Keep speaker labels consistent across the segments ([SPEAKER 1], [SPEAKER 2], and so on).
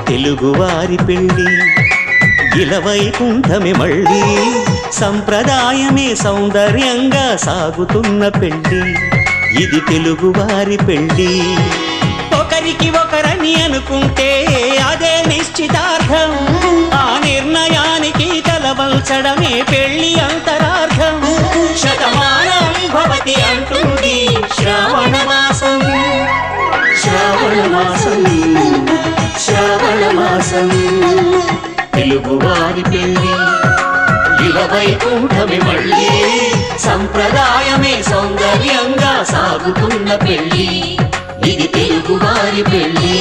[SPEAKER 1] తెలుగువారి పెళ్ళి ఇలవైకుంఠమే మళ్ళీ సంప్రదాయమే సౌందర్యంగా సాగుతున్న పెళ్ళి ఇది తెలుగువారి పెళ్ళి ఒకరికి ఒకరని అనుకుంటే అదే నిశ్చితార్థం ఆ నిర్ణయానికి తలవంచడమే పెళ్ళి అంతరార్థం శతమానం భవతి అంటుంది శ్రావణ మాసం శ్రావణ మాసం శ్రావణ మాసం తెలుగువారి పెళ్ళి ఇలవైకుంఠమే మళ్ళీ సంప్రదాయమే సౌందర్యంగా సాగుతున్న పెళ్ళి ఇది తెలుగువారి పెళ్ళి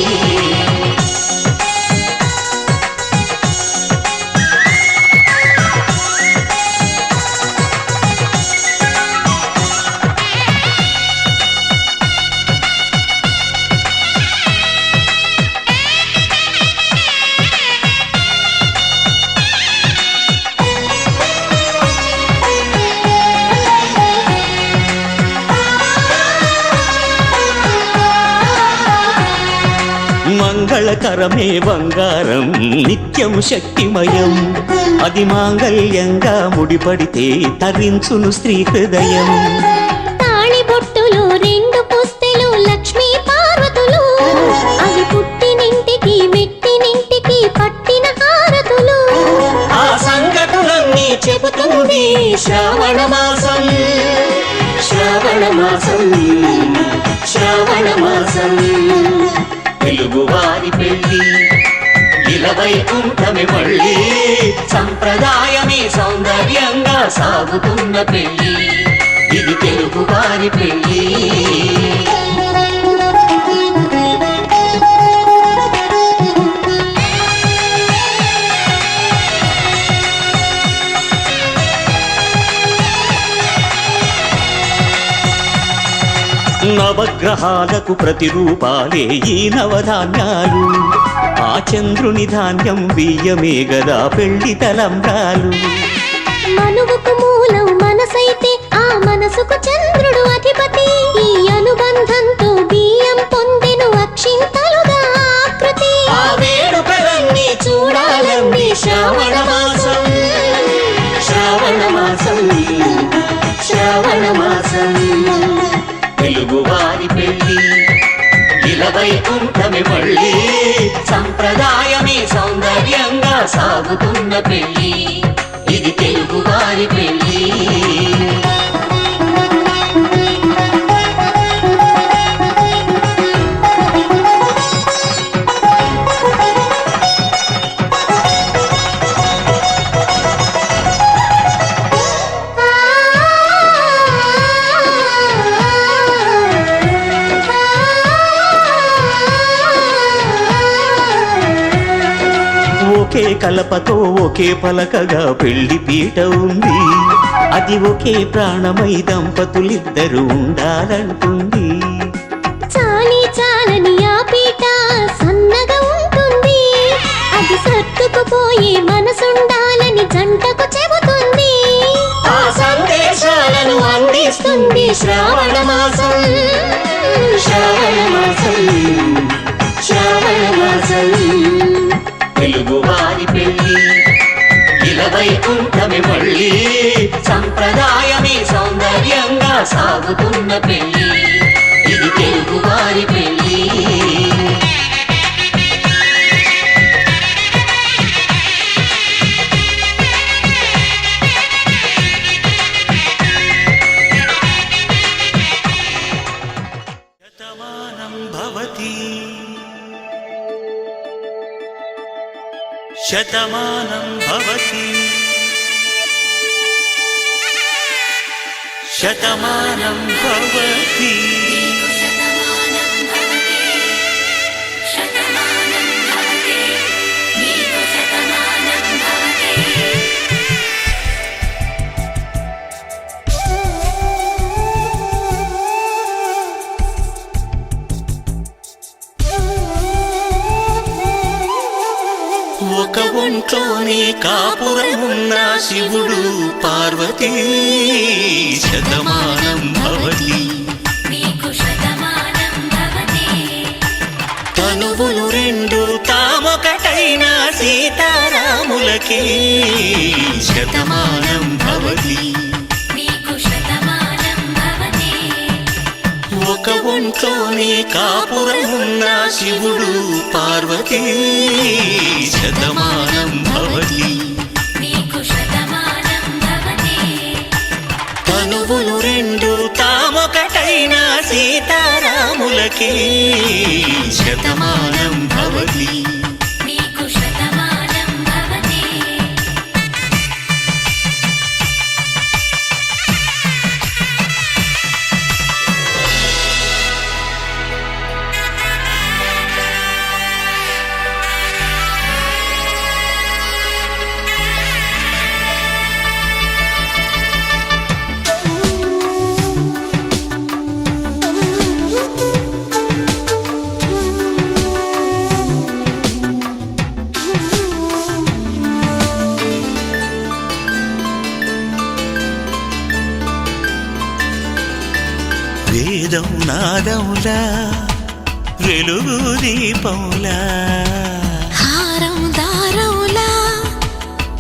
[SPEAKER 1] మంగళకరమే బంగారం నిత్యం శక్తిమయం అది మాంగళ్యంగా ముడిపడితే తరించును స్త్రీ హృదయం
[SPEAKER 2] తాళిబొట్టులు రెండు పుస్తెలు లక్ష్మీ పార్వతులు అవి పుట్టినింటికి మెట్టినింటికి పట్టిన హారతులు
[SPEAKER 1] ఆ సంగతులన్నీ చెబుతుంది శ్రావణ మాసం శ్రావణ మాసం శ్రావణ మాసం తెలుగువారి పెళ్ళి ఇలవైకుంఠమే మళ్ళీ సంప్రదాయమే సౌందర్యంగా సాగుతున్న పెళ్ళి ఇది తెలుగువారి పెళ్ళి నవగ్రహాలకు ప్రతిరూపాలే ఈ నవధాన్యాలు ఆ చంద్రుని ధాన్యం బియ్యమే గదా పెళ్లి తలంబ్రాలు
[SPEAKER 2] మనువుకు మూలం మనసైతే ఆ మనసుకు చంద్రుడు అధిపతి ఈ అనుబంధంతో బియ్యం పొందెను అక్షింతలుగా ఆకృతి
[SPEAKER 1] ఆ వేడుకలన్నీ చూడాలండి శ్రావణ మాసం శ్రావణ మాసం శ్రావణ మాసం తెలుగువారి పెళ్ళి ఇలవైకుంఠమే మళ్ళీ సంప్రదాయమే సౌందర్యంగా సాగుతున్న పెళ్ళి ఇది తెలుగువారి పెళ్ళి ఒకే కలపతో ఒకే పలకగా పెళ్లి పీట ఉంది అది ఒకే ప్రాణమై దంపతులిద్దరూ ఉండాలంటుంది
[SPEAKER 2] చాలి చాలని ఆ పీట సన్నగా ఉంటుంది అది సర్దుకుపోయే మనసుండాలని జంటకు చెబుతుంది
[SPEAKER 1] ఆ సందేశాలను అందిస్తుంది శ్రావణ మాసం శ్రావణ మాసం శ్రావణ మాసం తెలుగువారి పెళ్ళి ఇలవైకుంఠమే మళ్ళీ సంప్రదాయమే సౌందర్యంగా సాగుతున్న పెళ్ళి ఇది తెలుగువారి పెళ్ళి శతమానం భవతి శతమానం భవతి శతమానం భవతి ఒక ఒంట్లోనే కాపురమున్న శివుడు పార్వతీ శతమానం భవతి తనువులు రెండు తామొకట సీతారాములకి శతమానం భవతి. ఒక ఒంట్లోనే కాపురమున్న శివుడు పార్వతీ శతమానం భవతి. తనువులు రెండు తామొకటైన సీతారాములకి శతమానం భవతి. వేదం నాదములా వెలుగు దీపములా
[SPEAKER 2] హారం దారములా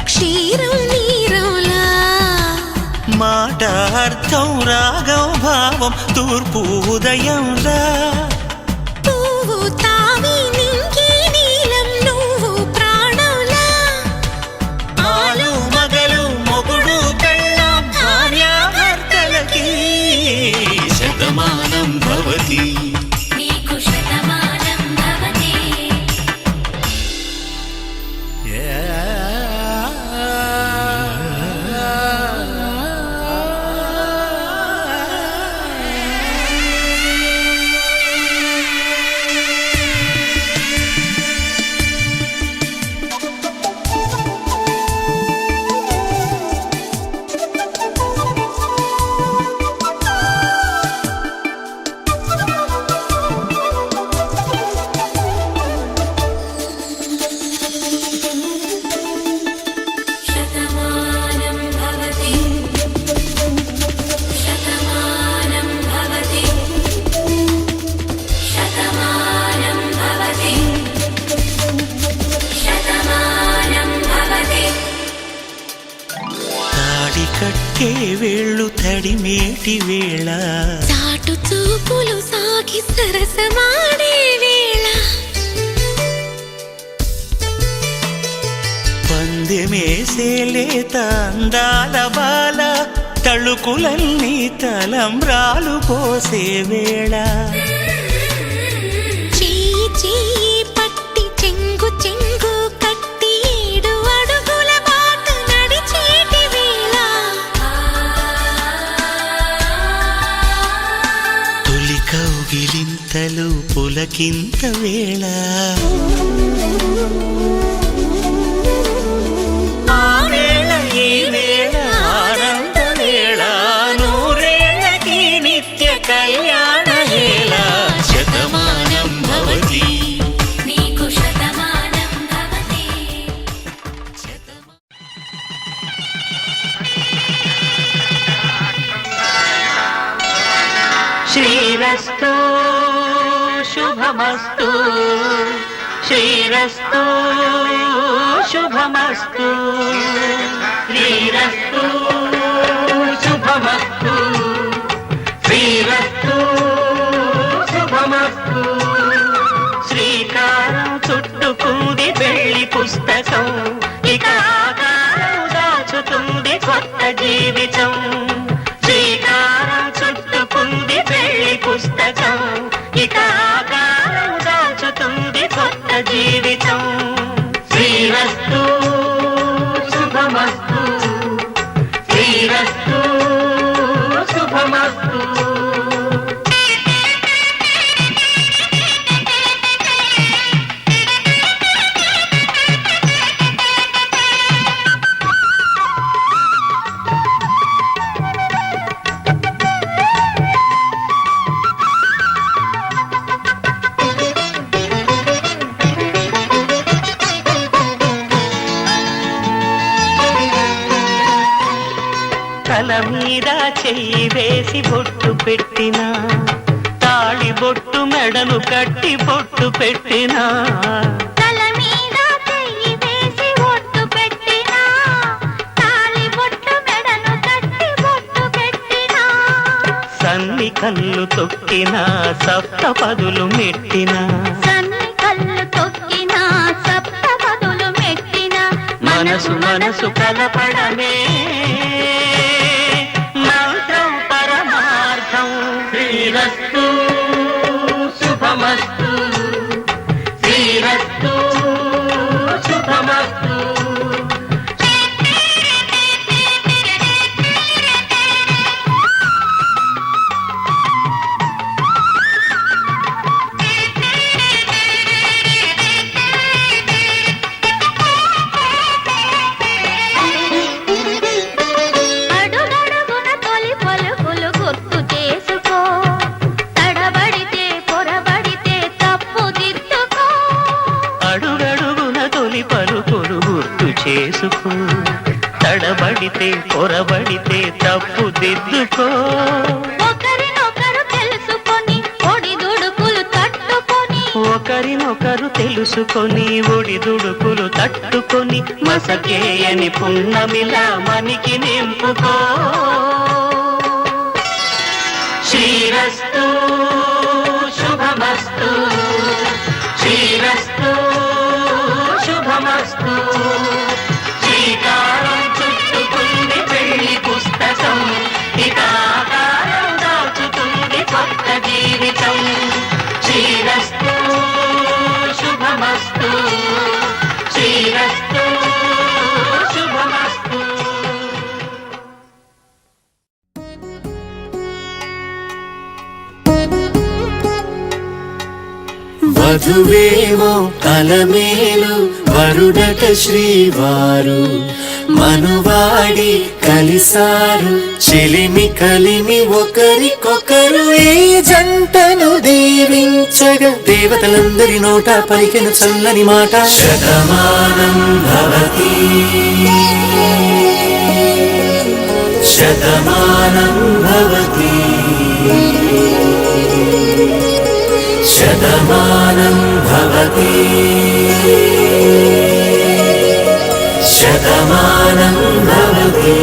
[SPEAKER 2] క్షీరం నీరములా
[SPEAKER 1] మాట అర్థం రాగం భావం తూర్పు ఉదయంలా
[SPEAKER 2] పువ్వు తావి నింగి నీలం నువ్వు ప్రాణంలా
[SPEAKER 1] ఆలు మగలు మొగుడు పెళ్ళాం భార్యాభర్తలకి శతమానం భవతి. కట్టే వేళ్ళు తడిమేటి వేళ
[SPEAKER 2] చాటు చూపులు సాగి సరసమాడే వేళ
[SPEAKER 1] పందెమేసేలేత అందాల బాల తళుకులన్నీ తలంబ్రాలు పోసే వేళ
[SPEAKER 2] చెయ్యి చెయ్యి పట్టి చెంగు చెంగు కట్టి 7 అడుగుల బాట నడిచేటి వేళ
[SPEAKER 1] తొలి కౌగిలింతలు పులకింత వేళ కళ్యాణ హేళ శతమానం భవతి. శ్రీరస్తు శుభమస్తు శ్రీరస్తు శుభమస్తు శ్రీరస్తు శుభమస్తు శ్రీరస్తు శుభమస్తు. శ్రీకారం చుట్టుకుంది పెళ్లి పుస్తకం ఇక ఆకారం దాచుతుంది కొత్త జీవితం. శ్రీకారం చుట్టుకుంది పెళ్లి పుస్తకం ఇక ఆకారం దాచుతుంది కొత్త జీవితం. శ్రీరస్తు శుభమస్తు శ్రీరస్తు శుభమస్తు. తల మీద చెయ్యి వేసి బొట్టు పెట్టినా తాళి బొట్టు మెడను కట్టి బొట్టు పెట్టినా
[SPEAKER 2] తల మీద చెయ్యి
[SPEAKER 1] సన్ని కళ్ళు తొక్కిన సప్తపదులు మెట్టిన మనసు మనసు కలపడమే మంత్రం పరమార్థం. శ్రీరస్తు శుభమస్తు, శ్రీరస్తు శుభమస్తు. చేసుకో తడబడితే పొరబడితే తప్పు దిద్దుకో.
[SPEAKER 2] ఒకరినొకరు తెలుసుకొని ఒడిదుడుకులు తట్టుకొని,
[SPEAKER 1] ఒకరినొకరు తెలుసుకొని ఒడిదుడుకులు తట్టుకొని మసకేయని పున్నమిలా మనికి నింపుకో. శ్రీరస్తు శుభమస్తు, శ్రీరస్తు శుభమస్తు. శ్రీకారం చుట్టుకుంది పెళ్లి పుస్తకం, ఇక ఆకారం దాచుతుంది కొత్త జీవితం. శ్రీరస్తు శుభమస్తు, శ్రీరస్తు శుభమస్తు.
[SPEAKER 3] వధువేమో అలమేలు వరుడట శ్రీవారు, మనువాడి కలిసారు చెలిమి కలిమి ఒకరికొకరు. ఈ జంటను దీవించగా దేవతలందరి నోట పలికిన చల్లని మాట. శతమానం భవతి శతమానం భవతి శతమానం భవతి శతమానం భవతి.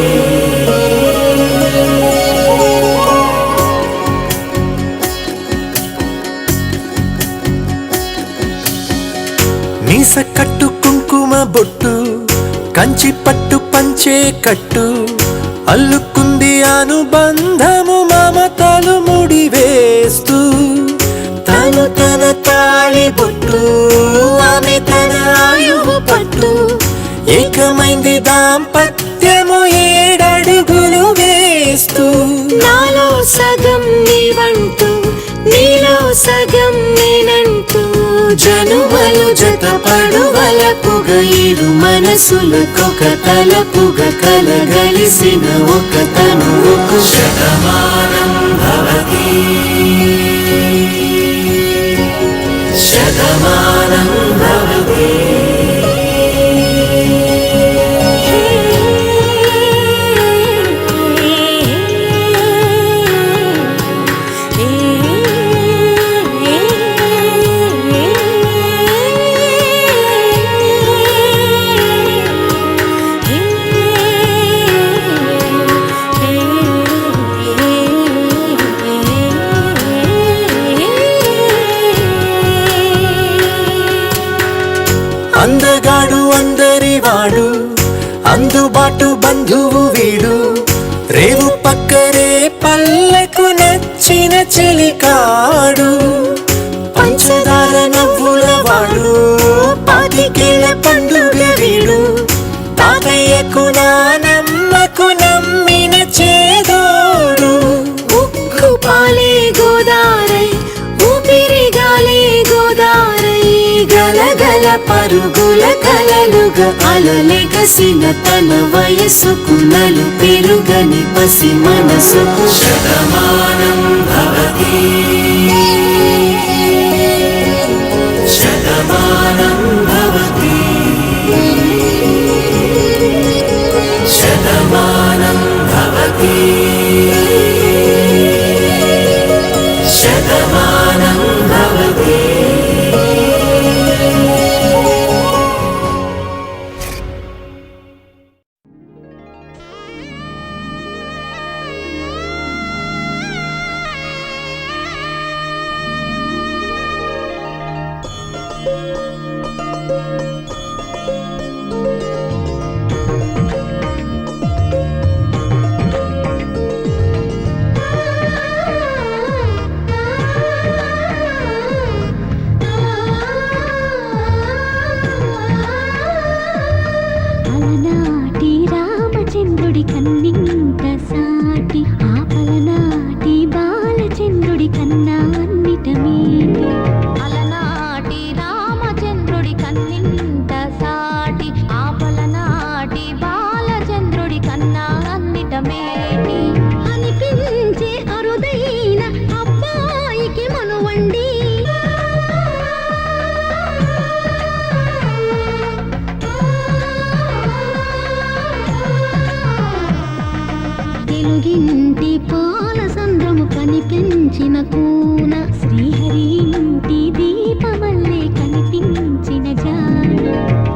[SPEAKER 3] మీస కట్టు కుంకుమ బొట్టు కంచి పట్టు పంచే కట్టు అల్లుకుంది అనుబంధము మమతలు ముడివేస్తూ. తను తన తాళి బొట్టు ఆమె తన ఆయువు పట్టు, ఏకమైంది దాంపత్యము 7 అడుగులు వేస్తూ.
[SPEAKER 2] నాలో సగం నీవంటూ నీలో సగం నేనంటూ
[SPEAKER 3] జనుమలు జతపడువలపుగ ఇరు మనసులకొక తలపుగ కలగలిసిన ఒక తనువుకు. శతమానం భవతి శతమానం భవతి. అందగాడు అందరివాడు అందుబాటు బంధువు వీడు, రేవు పక్కరే పల్లెకు నచ్చిన చెలికాడు. పంచదార నవ్వుల వాడు పాతికేళ్ల పండుగ వీడు, తాతయ్యకు నానమ్మకు నమ్మిన చేదోడు.
[SPEAKER 2] ఉక్కు పాలే గోదారై ఊపిరిగాలే గోదారై గలగల పరుగుల కలలుగా అలలెగసిన తన వయసుకు నలు పెరుగని పసి మనసుకు.
[SPEAKER 3] శతమానం భవతి శతమానం భవతి శతమానం భవతి శతమానం భవతి.
[SPEAKER 2] తెలుగింటి పాల సంద్రము కనిపించిన కూన శ్రీహరి ఇంటి దీపమల్లే కనిపించిన జాన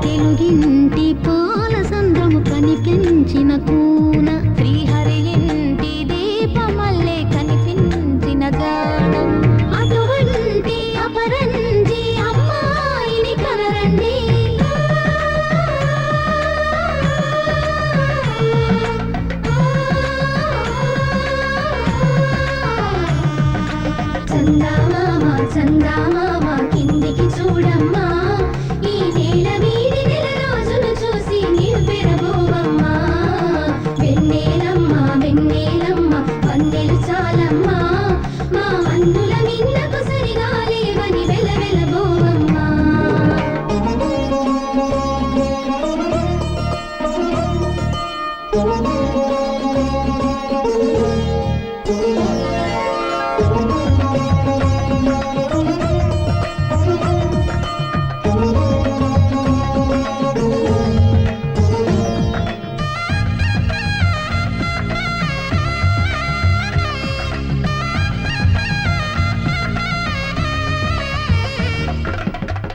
[SPEAKER 2] తెలుగింటి పాల సంద్రము కనిపించిన కూన శ్రీహరి ఇంటి దీపమల్లే కనిపించిన జాన అటువంటి అపరంజి అమ్మాయిని కనరండి చందామామ కిందికి చూడమ్మా ఈ నేల వీడి నెల రోజులు చూసి నీవు పెరబోవమ్మా వెన్నెలమ్మ వెన్నెలమ్మ వన్నెలు చాలమ్మా మా అందుల మిన్నకు సరిగా లేవని వెలవెలబోవమ్మా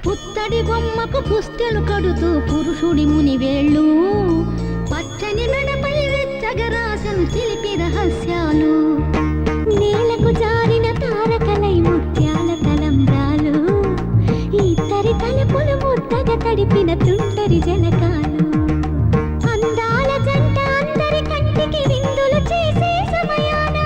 [SPEAKER 2] పుత్తడి బొమ్మకు పుస్తెలు కడుతూ పురుషుడి ముని వేళ్ళు పచ్చని మెడపై వెచ్చగరాసను చిలిపి రహస్యాలు నేలకు జారిన తారకలై ముత్యాల తలంబ్రాలు ఇద్దరి తలుపులు ముద్దగా తడిపిన తుంటరి జలకాలు అందాల జంట అందరి కంటికి విందులు చేసే సమయాన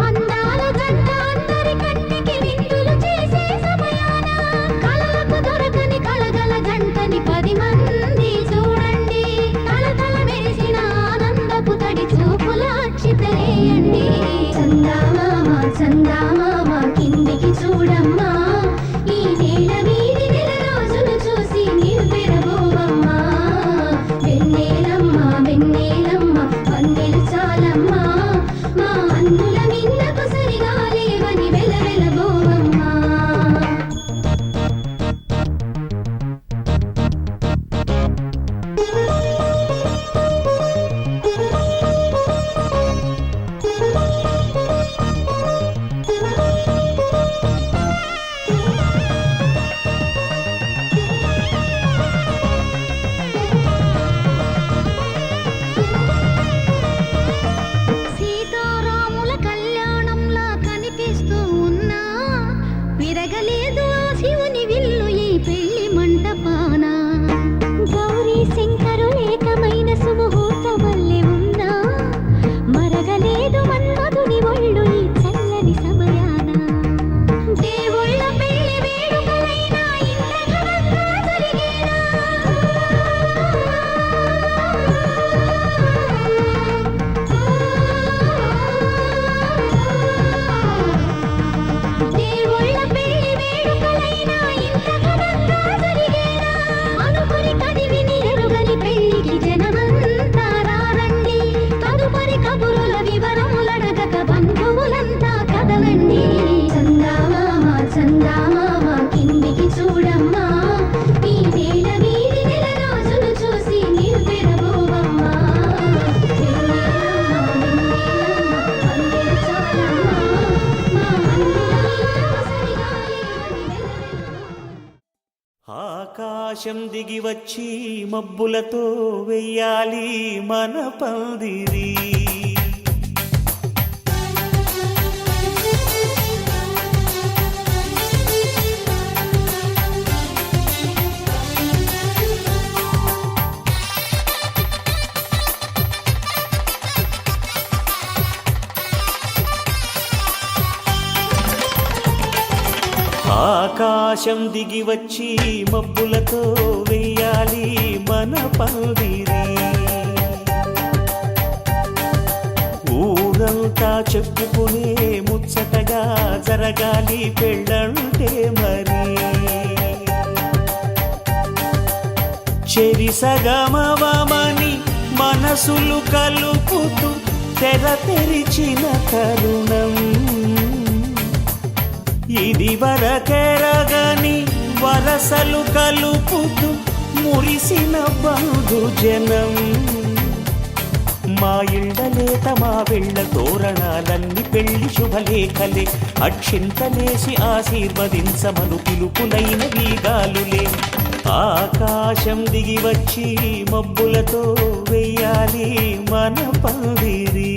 [SPEAKER 2] అందాల జంట అందరి కంటికి విందులు చేసే సమయాన కళలకు దొరకని కళగల జంటని 10 మంది చూడండి కళకళ మెరిసిన ఆనందపు తడి చూపుల అక్షితలేయండి చందామామ కిందికి చూడమ్మా ఈ నేల వీడి నెల రోజులు చూసి నీవు పెరబోవమ్మా వెన్నెలమ్మ వెన్నెలమ్మ వన్నెలు చాలమ్మా మా అందుల మిన్నకు సరిగా లేవని వెలవెలబోవమ్మా సీతారాముల కళ్యాణంలా కనిపిస్తూ ఉన్నా విరగలేదు ఆ శివుని విల్లు ఈ పెళ్లి మంటపాన గౌరీ శంకరు ఏకమైన సుముహూర్త వల్లే ఉన్నా మరగలేదు మన్మధుని ఒళ్ళు ఈ చల్లని సమయాన దేవుళ్ళ పెళ్లి వేడుకలైనా ఇంత ఘనంగా జరిగేనా దేవుళ్ళ పెళ్లి వేడుకలైనా ఇంత ఘనంగా జరిగేనా అనుకుని కదివిని ఎరుగని పెళ్లికి జనమంతా రారండి తదుపరి కబురుల వివరములడగక బంధువులంతా కదలండి చందామామ కిందికి చూడమ్మా ఈ నేల వీడి నెల రోజులు చూసి నీవు పెరబోవమ్మా వెన్నెలమ్మ వన్నెలు చాలమ్మా మా అందుల మిన్నకు సరిగా లేవని వెలవెలబోవమ్మా
[SPEAKER 1] ఆకాశం దిగి వచ్చి మబ్బులతో వెయ్యాలి మన పందిరి ఆకాశం దిగి వచ్చి మబ్బులతో వెయ్యాలి మన పందిరి ఊరంతా చెప్పుకునే ముచ్చటగా జరగాలి పెళ్ళంటే మరి చెరిసగమవమని మనసులు కలుపుతూ తెర తెరిచిన తరుణం ఇది వరకెరగని వరసలు కలుపుతూ మురిసిన బంధు జనం మా ఇళ్ళలేత మా వెళ్ళ తోరణాలన్నీ పెళ్లి శుభలేఖలే అక్షింతలేసి ఆశీర్వదించమను పిలుపులైన వీగాలులే ఆకాశం దిగి వచ్చి మబ్బులతో వెయ్యాలి మన పందిరి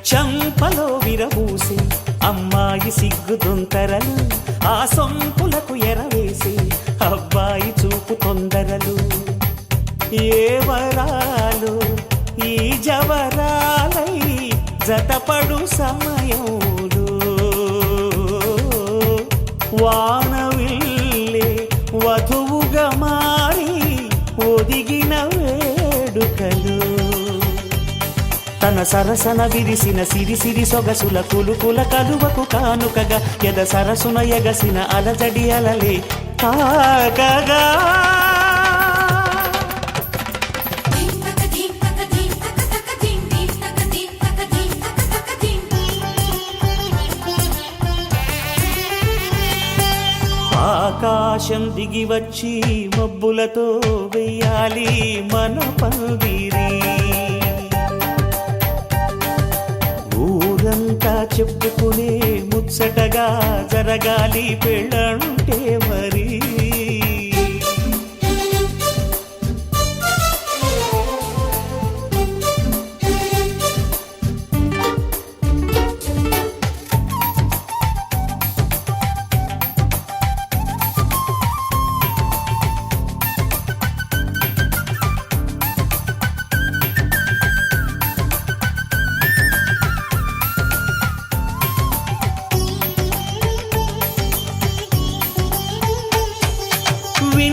[SPEAKER 1] చంపలో విరబూసి అమ్మాయి సిగ్గుదొంతరలు ఆ సొంపులకు ఎరవేసి అబ్బాయి చూపు తొందరలు ఏ వరాలు ఈ జవరాలై జతపడు సమయంలో వానవిల్లే వధువుగా మారి ఒదిగిన వేడుకలు తన సరసన విరిసిన సిరిసిరి సొగసుల కులుకుల కలువకు కానుకగా ఎద సరసున ఎగసిన అలజడి అలలే తాగగా ఆకాశం దిగి వచ్చి మబ్బులతో వెయ్యాలి మన పందిరి ఊరంతా చెప్పుకునే ముచ్చటగా జరగాలి పెళ్ళంటే మరి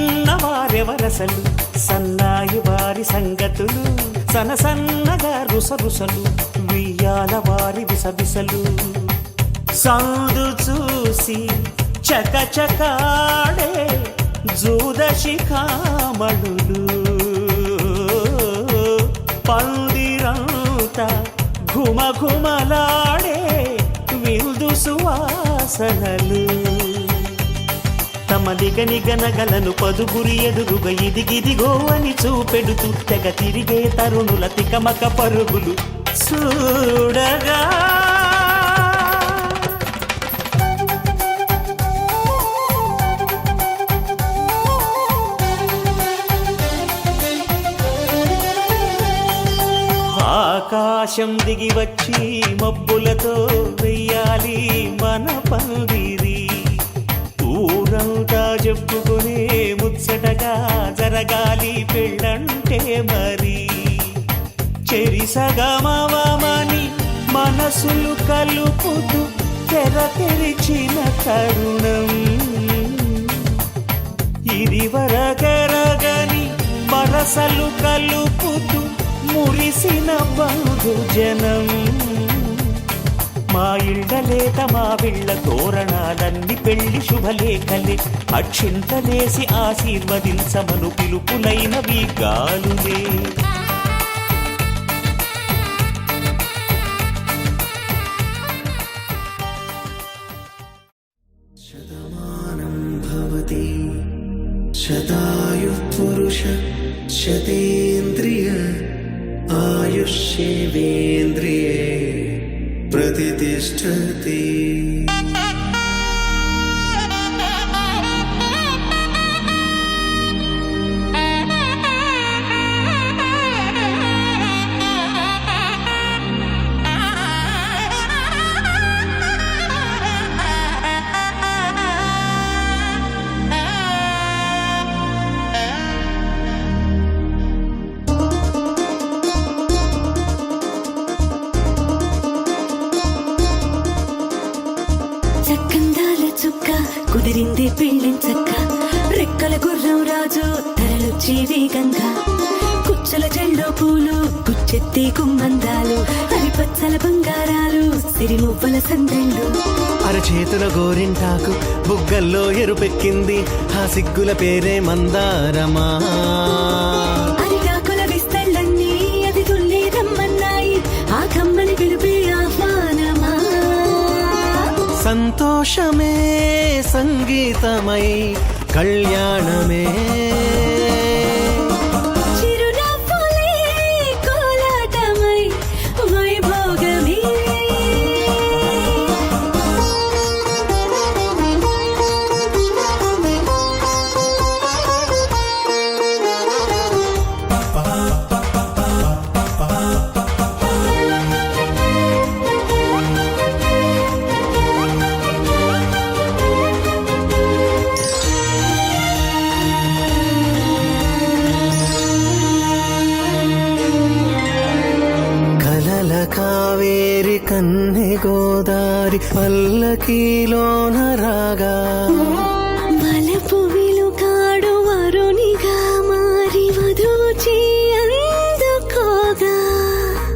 [SPEAKER 1] విన్నవారెవరసలు సన్నాయి వారి సంగతులు సనసన్నగా రుసరుసలు వియ్యాల వారి విసవిసలు సందు చూసి చకచకాడే జూదశిఖామణులు పందిరంతా ఘుమఘుమలాడే విందు సువాసనలు తమ నిగనిగనగలను పదుగురి ఎదురుగా ఇదిగిదిగో అని చూపెడుతూ తెగ తిరిగే తరుణుల తికమక పరుగులు చూడగా ఆకాశం దిగి వచ్చి మబ్బులతో వెయ్యాలి మన పందిరి ఊరంతా చెప్పుకునే ముచ్చటగా జరగాలి పెళ్ళంటే మరి చెరిసగమవమని మనసులు కలుపుతూ తెర తెరిచిన తరుణం ఇది వరకెరగని వరసలు కలుపుతూ మురిసిన బంధు జనం మా ఇళ్ళలేత మా వెళ్ళ తోరణాలన్నీ పెళ్లి శుభలేఖలే అక్షింతలేసి ఆశీర్వదించమను పిలుపులైనవి గాలులే
[SPEAKER 3] శతమానం భవతి శతాయుః పురుష శతేంద్రియ ఆయుష్యేవేంద్రియే प्रतिष्ठति
[SPEAKER 4] కుదిరింది పెళ్ళించక్క రెక్కల గుర్రం రాజు తరలొచ్చి వేగంగా కుచ్చల చెల్లో పూలు గుచ్చి అదిరి మువ్వల సందళ్ళు.
[SPEAKER 3] అరచేతుల గోరింటాకు బుగ్గల్లో ఎరుపెక్కింది, ఆ సిగ్గుల పేరే మందారమా.
[SPEAKER 4] అరిటాకుల విస్తళ్ళన్నీ అది తుల్లి రమ్మన్నాయి, ఆ కమ్మని పిలుపే ఆహ్వానమా.
[SPEAKER 3] సంతోషమే సంగీతమై కళ్యాణమే,
[SPEAKER 4] చిరునవ్వులే కోలాటమై వైభోగమే.
[SPEAKER 3] కావేరి కన్నె గోదారి పల్లకీలోన రాగా,
[SPEAKER 4] వలపు విలుకాడు వరునిగా మారి వధువు అందుకోగా,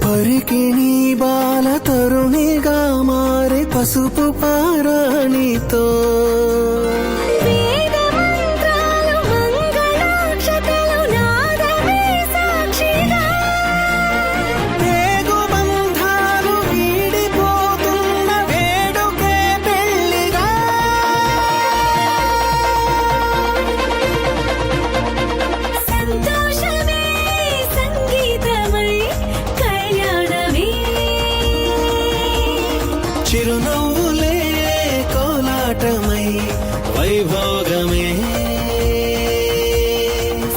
[SPEAKER 3] పరికిణి బాల తరుణిగా మారి పసుపు పారాణితో,
[SPEAKER 4] వేద మంత్రాలు మంగళాక్షతలు నాదమే సాక్షిగా.
[SPEAKER 3] పేగు బంధాలు వీడిపోతున్న వేడుకే పెళ్లిగా.
[SPEAKER 4] సంతోషమే సంగీతమై కళ్యాణమే,
[SPEAKER 3] చిరునవ్వులే కోలాటమై వైభోగమే,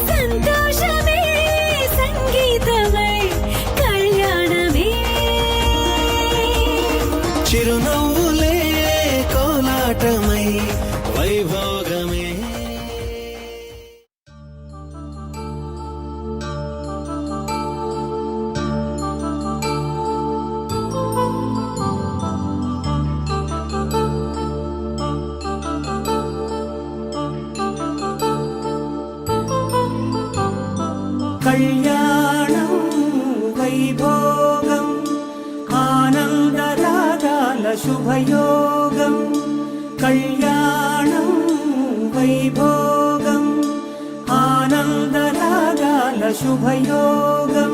[SPEAKER 4] సంతోషమే సంగీతమై కళ్యాణమే.
[SPEAKER 3] చిరునవ్వులే కోలాటమై వైభోగమే.
[SPEAKER 1] కళ్యాణం వైభోగం ఆనందరాగాల శుభయోగం. కళ్యాణం వైభోగం ఆనందరాగాల శుభయోగం.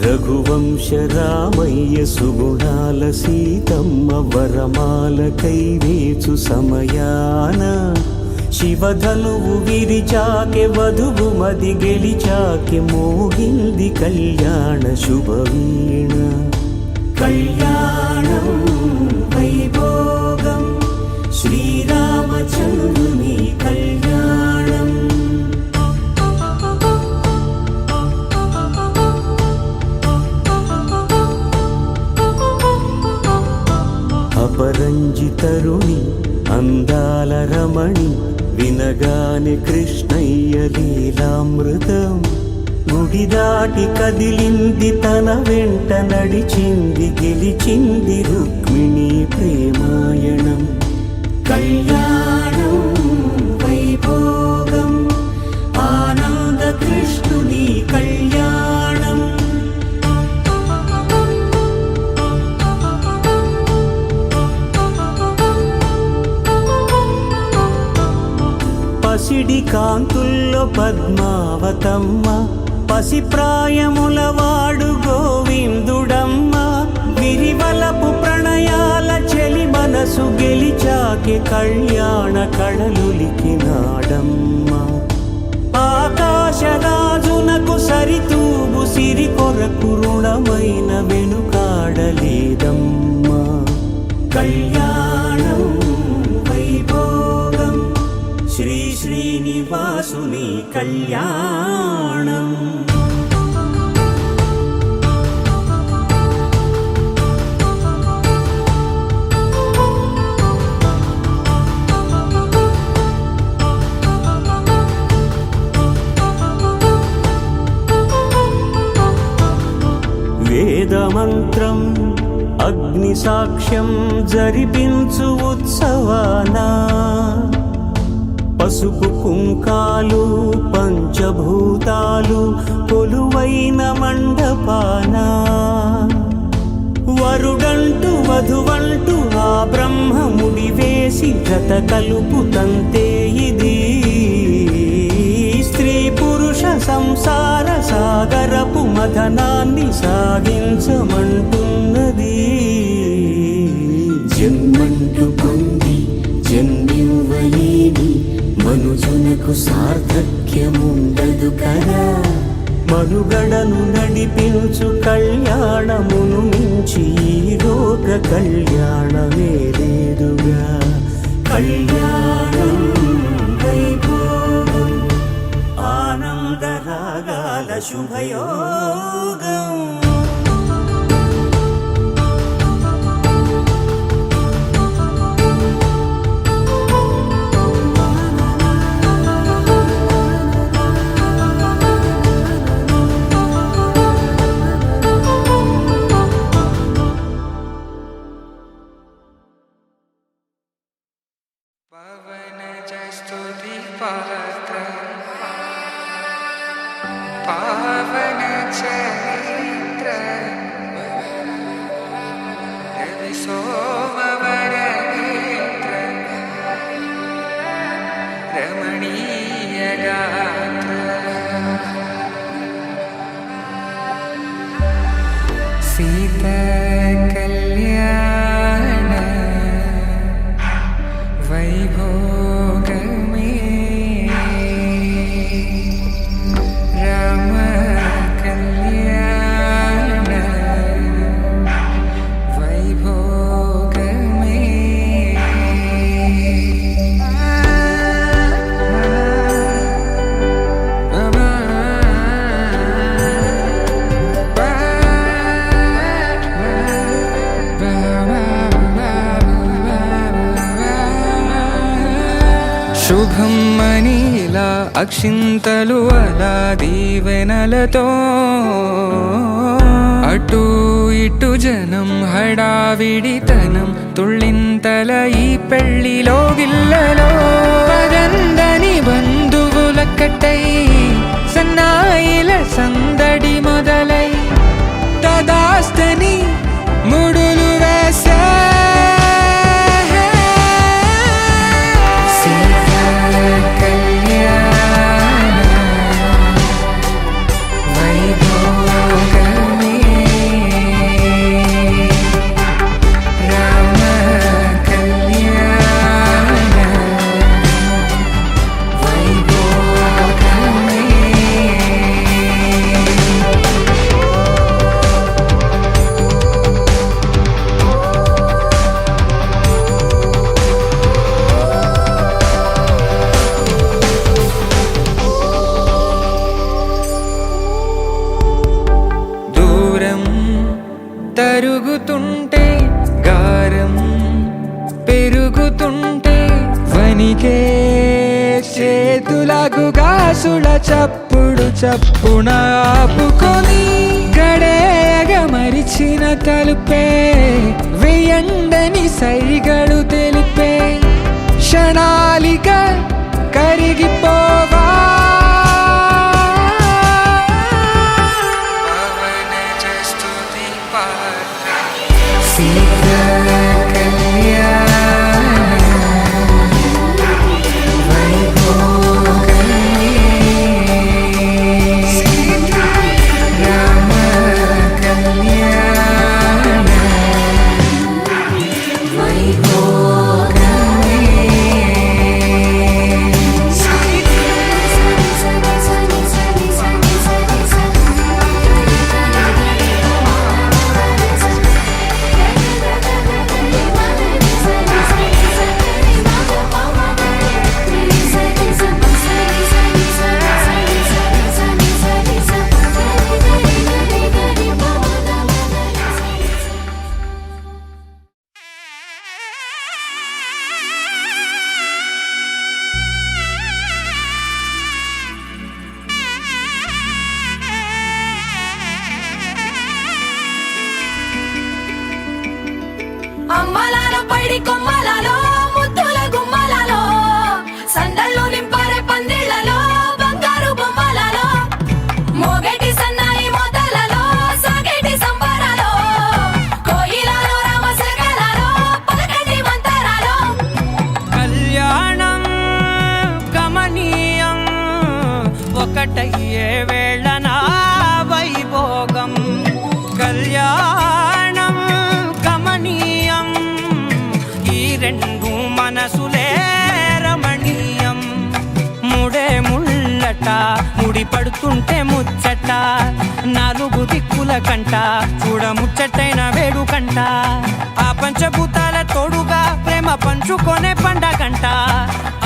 [SPEAKER 1] రఘువంశ రామయ్య సుగుణాల సీతమ్మ వరమాల కైవేచు సమయాన, శివధనువు విరిచాకె వధువు మది గెలిచాకె మోగింది కళ్యాణ శుభవీణ. కళ్యాణం వైభోగం శ్రీరామచంద్రుని కళ్యాణం. అపరంజి తరుణి అందాల రమణి, వినగానే కృష్ణయ్య లీలామృతం. గుడి దాటి కదిలింది తన వెంట నడిచింది, గెలిచింది రుక్మిణి ప్రేమాయణం. కళ్యాణం వైభోగం ఆనంద కృష్ణుని కళ్యాణం. పసిడి కాంతుల్లో పద్మావతమ్మ, పసి ప్రాయముల వాడు గోవిందుడమ్మ. విరివలపు ప్రణయాల చెలి మనసు గెలిచాకే కళ్యాణ కళలులికినాడమ్మ. ఆకాశరాజునకు సరితూగు సిరి కొరకు రుణమైన వెనుకాడలేదమ్మా. కళ్యాణం వైభోగం శ్రీ శ్రీనివాసుని కళ్యాణం. వేదమంత్రం అగ్ని సాక్ష్యం జరిపించు ఉత్సవానా, పసుపు కుంకాలు పంచభూతాలు కొలువైన మండపానా. వరుడంటూ వధువంటూ ఆ బ్రహ్మ ముడివేసి జత కలుపుతంతే ఇది స్త్రీ పురుష సంసార సాగరపు మథనాన్ని సాగించమంటున్నది. జన్మంటూ పొంది జన్మివ్వలేని మనుజునకు సార్థక్యముండదు కదా. మనుగడను నడిపించు కళ్యాణమును మించి ఈ లోక కళ్యాణమే లేదుగా. కళ్యాణం వైభోగం ఆనందరాగాల శుభయోగం.
[SPEAKER 5] स्तुति पात्र पावन चरित्र रवि सोमवर नेत्र रमणीय गात्र सीता कल्याण वैभोग శుభం మనీలా అక్షింతలు అలా దీవెనలతో అటు ఇటు జనం హడావిడితనం తుళ్ళింతల ఈ పెళ్లిలో గిల్లలో పదందని బంధువులక్కటై సన్నాయిల సందడి మొదలై తదాస్తని ముడులు వేసే తరుగుతుంటే గారం పెరుగుతుంటే వనికే చేతులకు గాసుల చప్పుడు చప్పున ఆపుకొని గడేగ మరిచిన తలుపే వేయండని సైగడు తెలిపే క్షణాలిక కరిగిపోవా
[SPEAKER 4] వైభోగమే
[SPEAKER 5] ఒకటయ్యే వేళ నా వైభోగం కళ్యాణం కమనీయం ఈ రెండు మనసులే రమణీయం ముడే ముళ్ళట ముడి పడుతుంటే ముచ్చట నాలుగు దిక్కుల కంట చూడ ముచ్చటైన వేడుకంట ఆ పంచభూతాల తోడుగా ప్రేమ పంచుకొనే పండగంట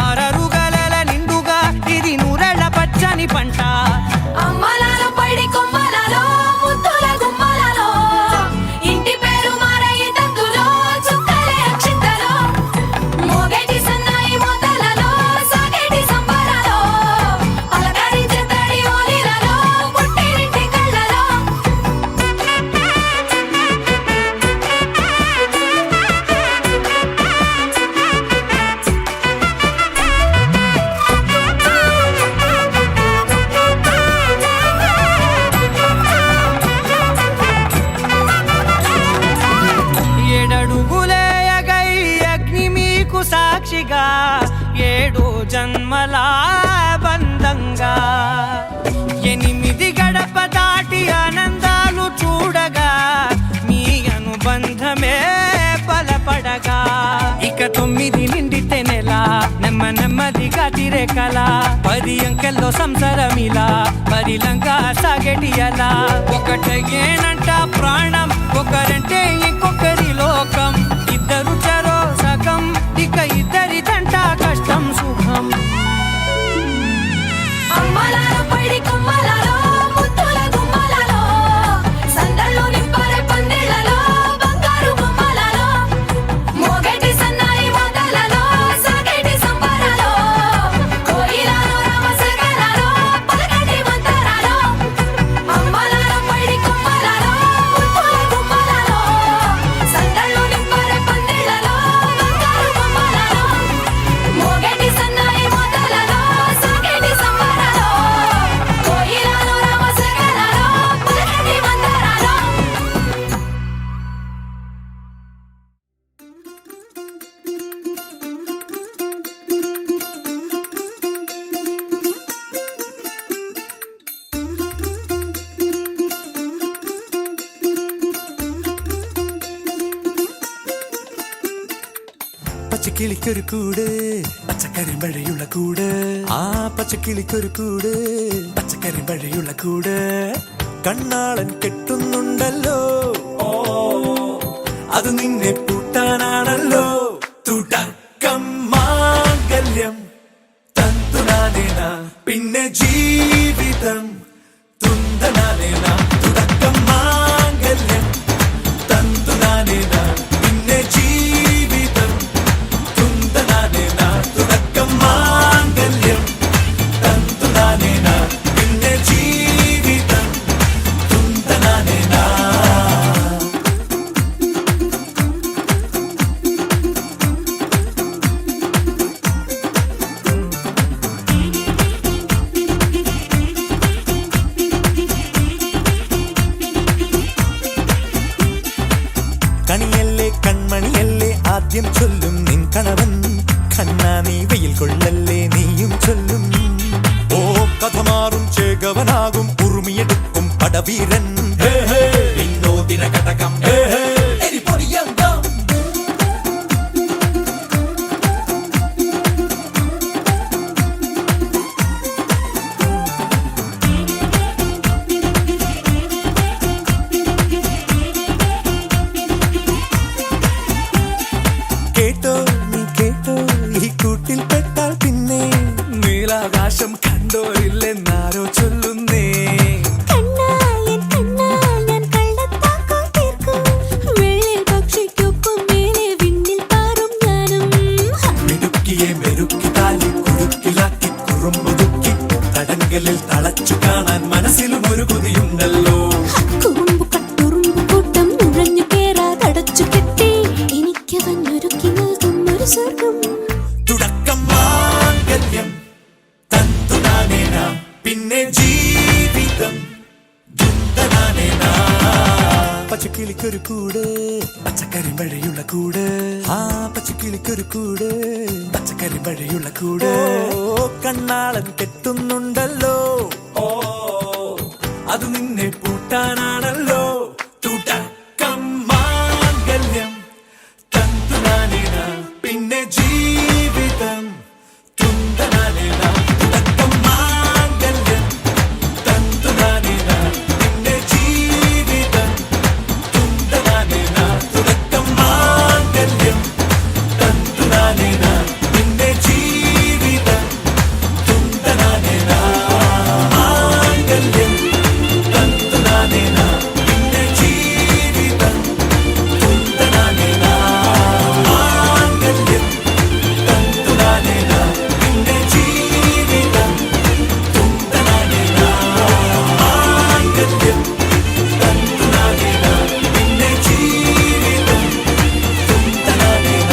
[SPEAKER 5] ఆరరుగల నిండుగా ఇది నూరెళ్ళ పచ్చని పంట
[SPEAKER 4] అమ్మలాలో పడి కొమ్మలలో ముద్దుల గుమ్మలలో ఇంటి పేరు మారయి తందులో చుక్కలే అక్షింతలో మోగేటి సన్నాయి మోతలలో సాగేటి సంబరాలో పలకరించే తడి ఓలిలలో పుట్టినింటి కళ్ళలో
[SPEAKER 5] ఏడడుగులేయగై అగ్ని మీకు సాక్షిగా ఏడు జన్మల బంధంగా 8 గడప దాటి ఆనందాలు చూడగా మీ అనుబంధమే బలపడగా ఇక 9 నిండితే నెల నెమ్మదిగా తిరే కల 10 అంకెల్లో సంసారమిలా పరిలంగా సాగేటి అలా ఒకటేనంట ప్రాణం ఒకరంటే ఇంకొకరి లోకం ఇద్దరు చరో సగం ఇక ఇద్దరిదంట కష్టం సుఖం
[SPEAKER 4] అమ్మలాలో పడి కొమ్మలలో ముద్దుల గుమ్మలలో సందళ్ళు నింపరే పందిళ్ళలో బంగారు బొమ్మలలో మోగేటి సన్నాయి మోతలలో సాగేటి సంబరాలో కోయిలలో రామశకరాలో పలకటి మంతరాలో అమ్మలాలో పడి కొమ్మలలో ముద్దుల గుమ్మలలో సందళ్ళు నింపరే పందిళ్ళలో బంగారు బొమ్మలలో మోగేటి సన్నాయి మోతలలో సాగేటి సంబరాలో కోయిలలో రామశకరాలో పలకటి మంతరాలో
[SPEAKER 3] പച്ചക്കിളിക്കൊരു കൂട് പച്ചക്കരിമ്പഴയുള്ള കൂട് ആ പച്ചക്കിളിക്കൊരു കൂട് പച്ചക്കരിമ്പഴയുള്ള കൂട് കണ്ണാളൻ കെട്ടുന്നുണ്ടല്ലോ ഓ അത് നിന്നെ പൂട്ടാനാണല്ലോ തുടക്കം മാംഗല്യം തന്തുനാനേന പിന്നെ ജീവിതം തുന്തനാനേന തുടക്കം മാംഗല്യം തന്തുനാനേന പിന്നെ ജീവിതം തുന്തനാനേന തുടക്കം മാംഗല്യം തന്തുനാനേന പിന്നെ ജീവിതം തുന്തനാനേന കണിയല്ലേ കൺമണിയല്ലേ ആദ്യം ചൊല്ലും നിൻ കണവൻ കണ്ണാ നീ വെയിൽ കൊള്ളല്ലേ നീയും ചൊല്ലും ഓ കഥ മാറും ചേകവനാകും ഉറുമിയെടുക്കും പടവീരൻ വിനോദിന ഘടകം എരിപൊടിയന്തം കേട്ടോ നീ കേട്ടോ ഈ കൂട്ടിൽ പെട്ടാൽ പിന്നെ നീലാകാശം കണ്ടോരില്ലെന്നാരോ ചൊല്ലുന്നേ മിടുക്കിയെ മെരുക്കി താലി കുരുക്കിലാക്കി കുറുമ്പുതുക്കി തടങ്കലിൽ തളച്ചു കാണാൻ മനസ്സിലും ഒരു കൊതിയുണ്ടല്ലോ തുടക്കം മാംഗല്യം തന്തുനാനേന പിന്നെ ജീവിതം ദുന്തനാനേന പച്ചക്കിളിക്കൊരു കൂട് പച്ചക്കരിമ്പഴയുള്ള കൂട് ആ പച്ചക്കിളിക്കൊരു കൂട് പച്ചക്കരിമ്പഴയുള്ള കൂട് കണ്ണാളൻ കെട്ടുന്നുണ്ടല്ലോ ಅದು ನಿನ್ನೆ ಪುಟ್ಟನಾಣಲ್ಲೋ തുടക്കം മാംഗല്യം തന്തു നാനേന പിന്നെ ജീവിതം തുന്തനാനേന തുടക്കം മാംഗല്യം തന്തു നാനേന പിന്നെ ജീവിതം തുന്തനാനേന തുടക്കം മാംഗല്യം തന്തു നാനേന പിന്നെ ജീവിതം തുന്തനാനേന മാംഗല്യം തന്തു നാനേന പിന്നെ ജീവിതം തുന്തനാനേന മാംഗല്യം തന്തു നാനേന പിന്നെ ജീവിതം തുന്തനാനേന മാംഗല്യം തന്തു നാനേന പിന്നെ ജീവിതം തുന്തനാനേന.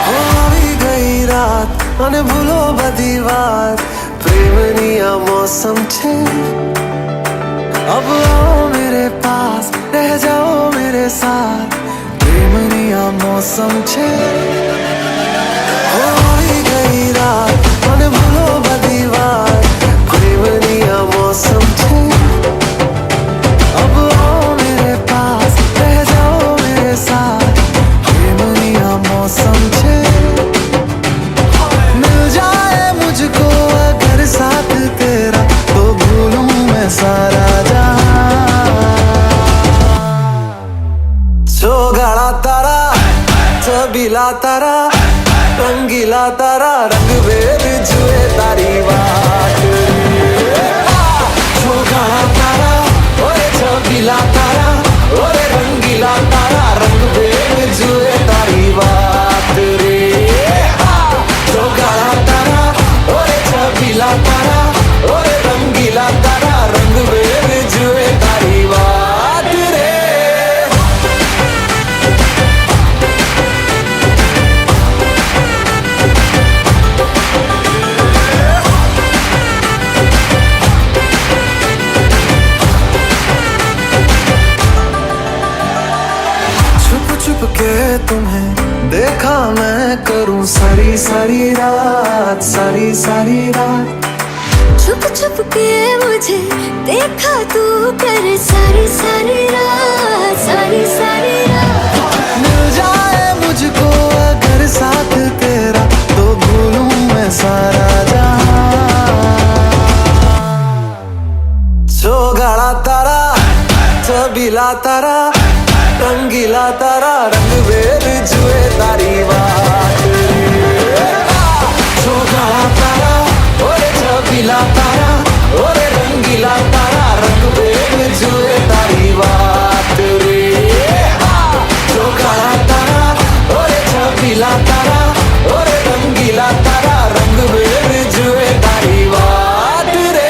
[SPEAKER 6] આવી ગઈ રાત અને ભૂલો બધી વાત પ્રેમની આ મૌસમ છે अब आओ मेरे पास रह जाओ मेरे साथ प्रेमनी आ मौसम छे આવી ગઈ રાત અને ભૂલો બધી વાત પ્રેમની આ મૌસમ છે अब आओ मेरे पास रह जाओ मेरे साथ प्रेमनी आ मौसम छे मिल जाए मुझको अगर साथ तेरा तो भूलूं मैं सारा जहां सोगाड़ा तारा छबीला तारा रंगीला तारा रंग वेद जुए तारी बात सोगाड़ा तारा ओरे छबीला तारा ओरे रंगीला तारा रंग वेद जुए तारी बात रे सोगाड़ा तारा ओरे छबीला तारा ओरे रंगीला तारा रंग वेद जुए तारी बात रे. छुप छुप के तुम्हें देखा मैं करूं सारी सारी रात सारी सारी रात
[SPEAKER 4] छुप छुप के मुझे देखा तू कर सारी सारी रात सारी सारी रात
[SPEAKER 6] मिल जाए मुझको अगर साथ तेरा तो भूलूं मैं सारा जहां सोगाड़ा तारा छबीला तारा रंगीला तारा रंग वेद जुए तारी बात सोगाड़ा तारा ओरे छबीला तारा ओरे रंगीला तारा रंग वेद जुए तारी बात रे सोगाड़ा तारा ओरे छबीला तारा ओरे रंगीला तारा रंग वेद जुए तारी बात रे.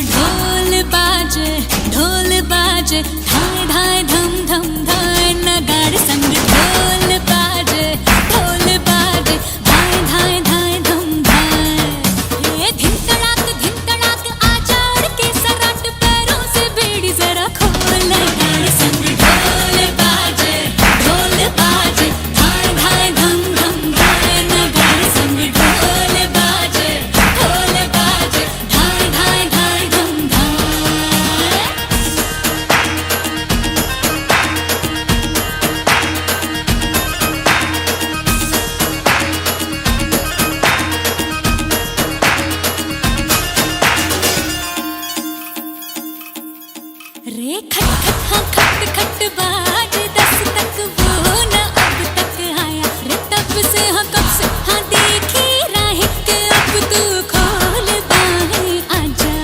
[SPEAKER 4] ढोल बाजे धाय धाय धम धम धाय नगाड़े संग ढोल बाजे धाय धाय धाय धम धाय ये धिन तड़ाक आजा उड़ के सराट पैरों से बेड़ी जरा खोल नगाड़े संग ढोल बाजे धाय धाय धम धम धाय नगाड़े संग ढोल बाजे धाय धाय धाय धम धाय। रे खट खट हाँ खट खट बाज 10 तक वो न अब तक आया रे तब से हाँ कब से हाँ देखी राहें के अब तू खोल बाहें आजा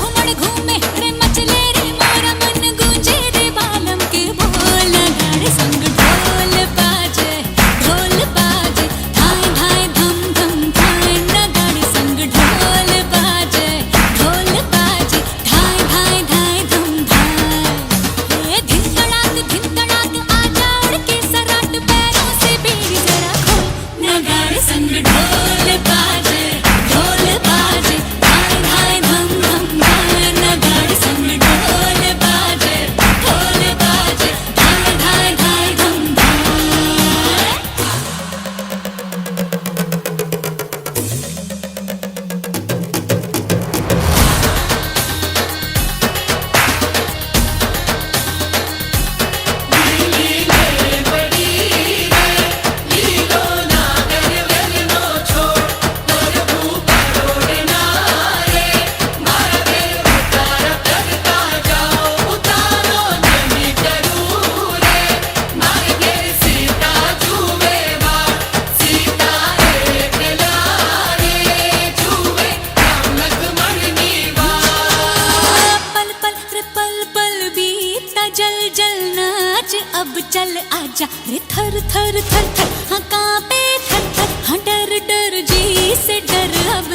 [SPEAKER 4] उमड़ घूमे रे मचले रे मोरा मन गूंजे रे बालम के बोल गाड़े संग ढोल बाजे धाय धाय धम धम धाय नगाड़े संग ढोल बाजे धाय धाय धाय धम धाय ये धिन तड़ाक आजा उड़ के सराट पैरों से बेड़ी जरा खोल नगाड़े संग ढोल बाजे धाय धाय धम धम धाय नगाड़े संग ढोल बाजे धाय धाय धाय धम धाय। पल बीता जल जल नाच अब चल आजा रे थर थर हाँ कांपे थर थर हाँ डर जी से डर अब